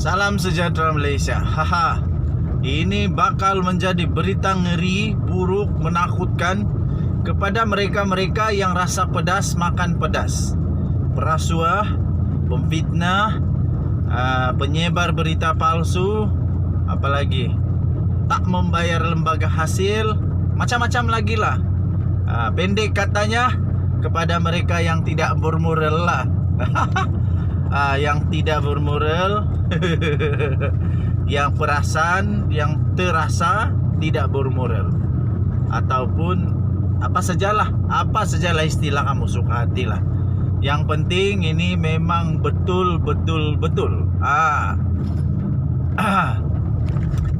Salam sejahtera Malaysia. Haha. Ini bakal menjadi berita ngeri, buruk, menakutkan kepada mereka-mereka yang rasa pedas makan pedas. Perasuah, pemfitnah, penyebar berita palsu, apalagi tak membayar lembaga hasil, macam-macam lagi lah. Pendek katanya, kepada mereka yang tidak bermoral lah. Yang tidak bermoral, yang perasan, yang terasa tidak bermoral, ataupun apa sajalah istilah kamu suka hatilah. Yang penting ini memang betul.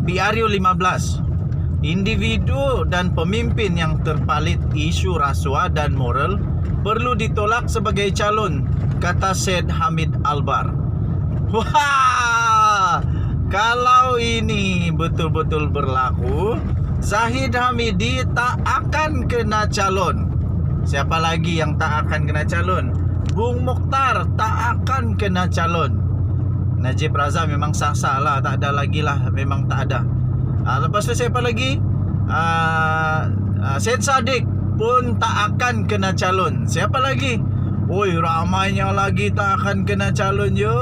PRU 15, individu dan pemimpin yang terpalit isu rasuah dan moral perlu ditolak sebagai calon, kata Syed Hamid Albar. Wah, kalau ini betul-betul berlaku, Zahid Hamidi tak akan kena calon. Siapa lagi yang tak akan kena calon? Bung Mokhtar tak akan kena calon. Najib Razak memang sah-sah lah, tak ada lagi lah, memang tak ada. Lepas tu siapa lagi? Syed Saddiq pun tak akan kena calon. Siapa lagi? Oi, ramainya lagi tak akan kena calon yo.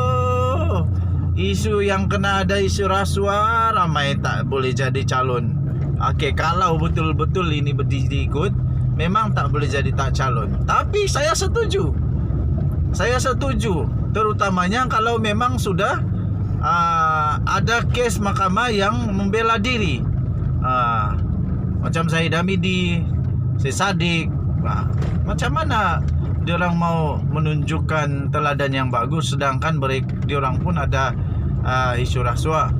Isu yang kena ada isu rasuah, ramai tak boleh jadi calon. Okey, kalau betul-betul ini diikut, memang tak boleh jadi tak calon. Tapi saya setuju. Terutamanya kalau memang sudah ada kes mahkamah yang membela diri. Macam Zahid Hamidi, Syed Saddiq, macam mana diorang mau menunjukkan teladan yang bagus sedangkan diorang pun ada isu rasuah.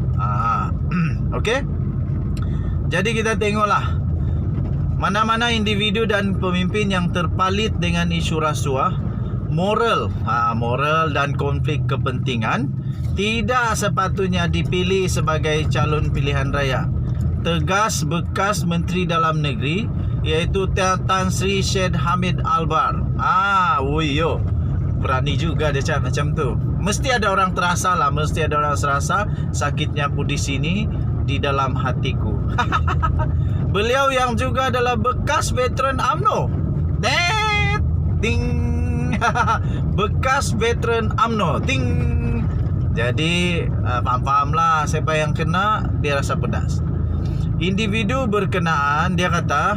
Okey. Jadi kita tengoklah mana-mana individu dan pemimpin yang terpalit dengan isu rasuah, moral dan konflik kepentingan tidak sepatutnya dipilih sebagai calon pilihan raya. Tegas bekas Menteri Dalam Negeri iaitu Tan Sri Syed Hamid Albar. Berani juga dia cakap macam tu. Mesti ada orang terasa lah, mesti ada orang serasa sakitnya aku di sini, di dalam hatiku. Beliau yang juga adalah bekas veteran UMNO. Ting. Bekas veteran UMNO. Ting. Jadi faham lah siapa yang kena, dia rasa pedas. Individu berkenaan, dia kata,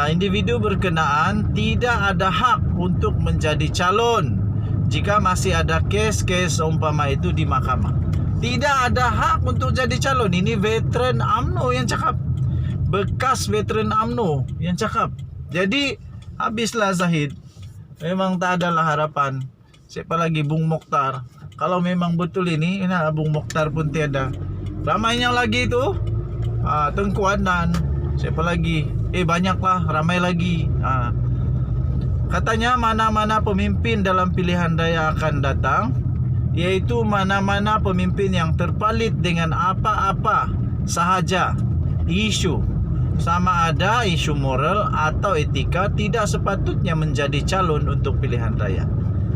individu berkenaan tidak ada hak untuk menjadi calon jika masih ada kes-kes umpama itu di mahkamah. Tidak ada hak untuk jadi calon. Ini veteran UMNO yang cakap, bekas veteran UMNO yang cakap. Jadi habislah Zahid. Memang tak adalah harapan. Siapa lagi? Bung Mokhtar. Kalau memang betul ini Bung Mokhtar pun tiada. Ramainya lagi tu Tengku Adnan. Siapa lagi? Banyaklah, ramai lagi. Katanya mana-mana pemimpin dalam pilihan raya akan datang, iaitu mana-mana pemimpin yang terpalit dengan apa-apa sahaja isu, sama ada isu moral atau etika, tidak sepatutnya menjadi calon untuk pilihan raya.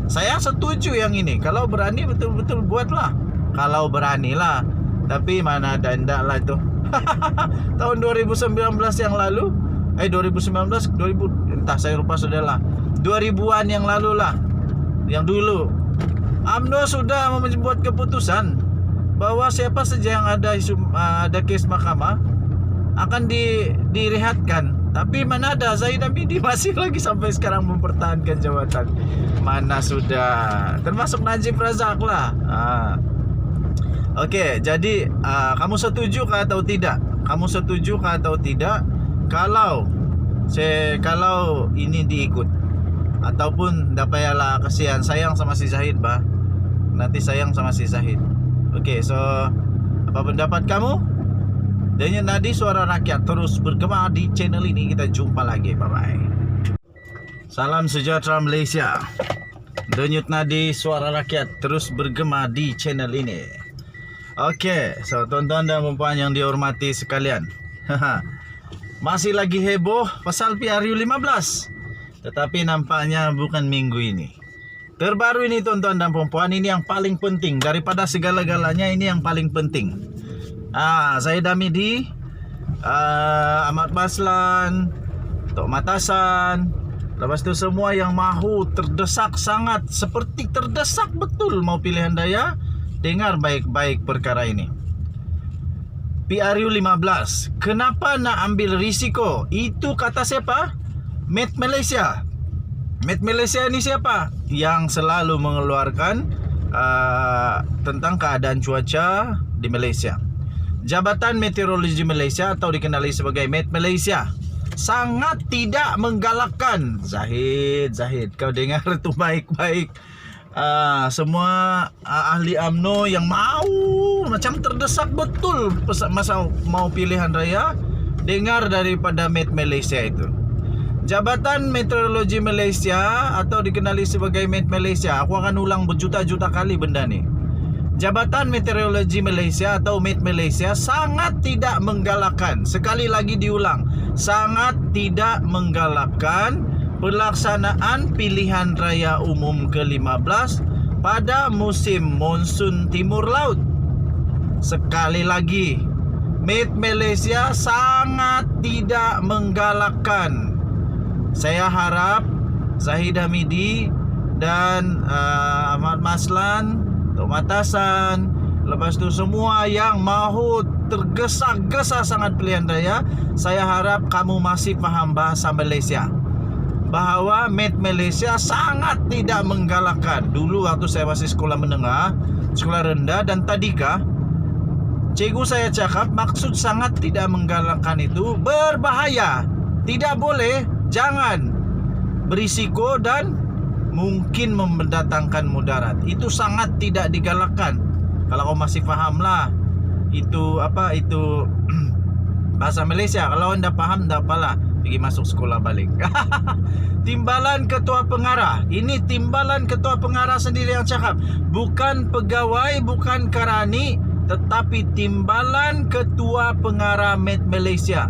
Saya setuju yang ini. Kalau berani betul-betul buatlah. Kalau beranilah. Tapi mana ada endak lah itu. Tahun 2019 yang lalu, 2000 entah saya lupa sudahlah. 2000-an yang lalu lah. Yang dulu UMNO sudah membuat keputusan bahwa siapa saja yang ada isu ada kes mahkamah akan direhatkan. Tapi mana ada, Zahid Hamidi masih lagi sampai sekarang mempertahankan jawatan. Mana sudah, termasuk Najib Razak lah. Okey, jadi kamu setuju ke atau tidak? Kamu setuju ke atau tidak kalau ini diikut? Ataupun dah payahlah, kasihan, sayang sama si Zahid bah. Nanti sayang sama si Zahid. Okey, so apa pendapat kamu? Denyut nadi suara rakyat terus bergema di channel ini. Kita jumpa lagi. Bye-bye. Salam sejahtera Malaysia. Denyut nadi suara rakyat terus bergema di channel ini. Okey, so tuan-tuan dan puan yang dihormati sekalian. Masih lagi heboh pasal PRU 15. Tetapi nampaknya bukan minggu ini. Terbaru ini tuan-tuan dan puan-puan, ini yang paling penting daripada segala-galanya, ini yang paling penting. Zahid Hamidi, Ahmad Maslan, Tok Matasan, lepas tu semua yang mahu terdesak sangat, seperti terdesak betul mau pilihan raya, dengar baik-baik perkara ini. PRU 15, kenapa nak ambil risiko? Itu kata siapa? Met Malaysia. Met Malaysia ini siapa? Yang selalu mengeluarkan tentang keadaan cuaca di Malaysia. Jabatan Meteorologi Malaysia atau dikenali sebagai Met Malaysia sangat tidak menggalakkan. Zahid, kau dengar tu baik-baik. Semua ahli UMNO yang mau macam terdesak betul masa mau pilihan raya, dengar daripada Met Malaysia itu. Jabatan Meteorologi Malaysia atau dikenali sebagai Met Malaysia, aku akan ulang berjuta-juta kali benda ni. Jabatan Meteorologi Malaysia atau Met Malaysia sangat tidak menggalakkan, sekali lagi diulang, sangat tidak menggalakkan pelaksanaan pilihan raya umum ke-15 pada musim monsun timur laut. Sekali lagi, Met Malaysia sangat tidak menggalakkan. Saya harap Zahid Hamidi dan Ahmad Maslan, Tok Matasan, lepas tu semua yang mahu tergesa-gesa sangat pilihan raya, saya harap kamu masih faham bahasa Malaysia, bahawa Met Malaysia sangat tidak menggalakkan. Dulu waktu saya masih sekolah menengah, sekolah rendah dan tadika, cikgu saya cakap maksud sangat tidak menggalakkan itu berbahaya, tidak boleh, jangan, berisiko dan mungkin mendatangkan mudarat. Itu sangat tidak digalakkan. Kalau kau masih faham lah, itu apa, itu bahasa Malaysia. Kalau anda faham, tak apalah, pergi masuk sekolah balik. Timbalan ketua pengarah, ini timbalan ketua pengarah sendiri yang cakap, bukan pegawai, bukan karani, tetapi timbalan ketua pengarah Met Malaysia,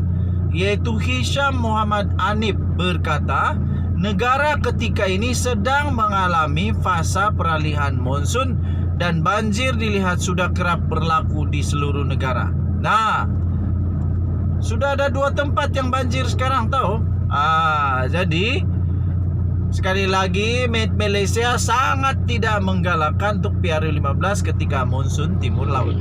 iaitu Hisham Muhammad Anip, berkata negara ketika ini sedang mengalami fasa peralihan monsun dan banjir dilihat sudah kerap berlaku di seluruh negara. Nah, sudah ada 2 tempat yang banjir sekarang tahu. Jadi sekali lagi Met Malaysia sangat tidak menggalakkan untuk PRU 15 ketika monsun timur laut.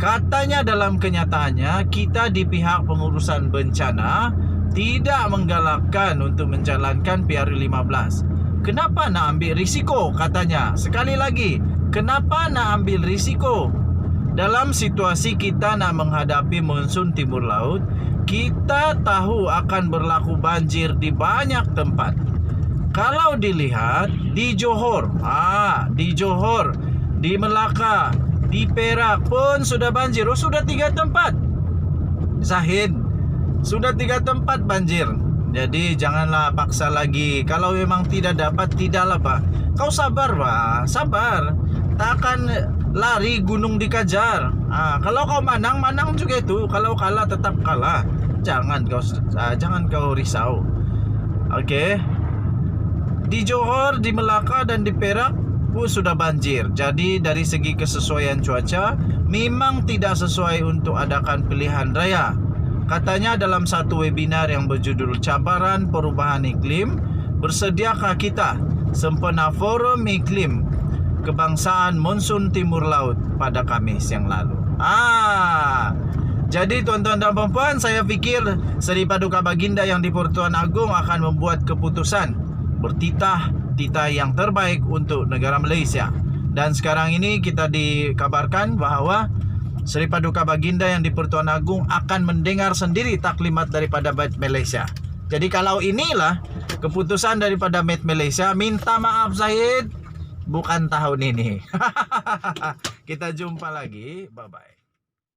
Katanya dalam kenyataannya kita di pihak pengurusan bencana tidak menggalakkan untuk menjalankan PRU 15. Kenapa nak ambil risiko, katanya. Sekali lagi, kenapa nak ambil risiko? Dalam situasi kita nak menghadapi monsun timur laut, kita tahu akan berlaku banjir di banyak tempat. Kalau dilihat di Johor, di Melaka, di Perak pun sudah banjir. Sudah 3 tempat. Zahid, sudah 3 tempat banjir. Jadi janganlah paksa lagi. Kalau memang tidak dapat, tidaklah Pak. Kau sabar Pak, sabar. Tak akan lari gunung dikejar. Kalau kau menang, menang juga itu. Kalau kalah, tetap kalah. Jangan kau risau. Oke. Di Johor, di Melaka dan di Perak sudah banjir. Jadi dari segi kesesuaian cuaca memang tidak sesuai untuk adakan pilihan raya. Katanya dalam satu webinar yang berjudul Cabaran Perubahan Iklim, bersediakah kita sempena Forum Iklim Kebangsaan Monsun Timur Laut pada Khamis yang lalu. Jadi tuan-tuan dan puan-puan, saya fikir Seri Paduka Baginda yang di Pertuan Agong akan membuat keputusan bertitah yang terbaik untuk negara Malaysia. Dan sekarang ini kita dikabarkan bahawa Seri Paduka Baginda yang di Pertuan Agong akan mendengar sendiri taklimat daripada Met Malaysia. Jadi kalau inilah keputusan daripada Met Malaysia, minta maaf Zahid, bukan tahun ini. Kita jumpa lagi, bye-bye.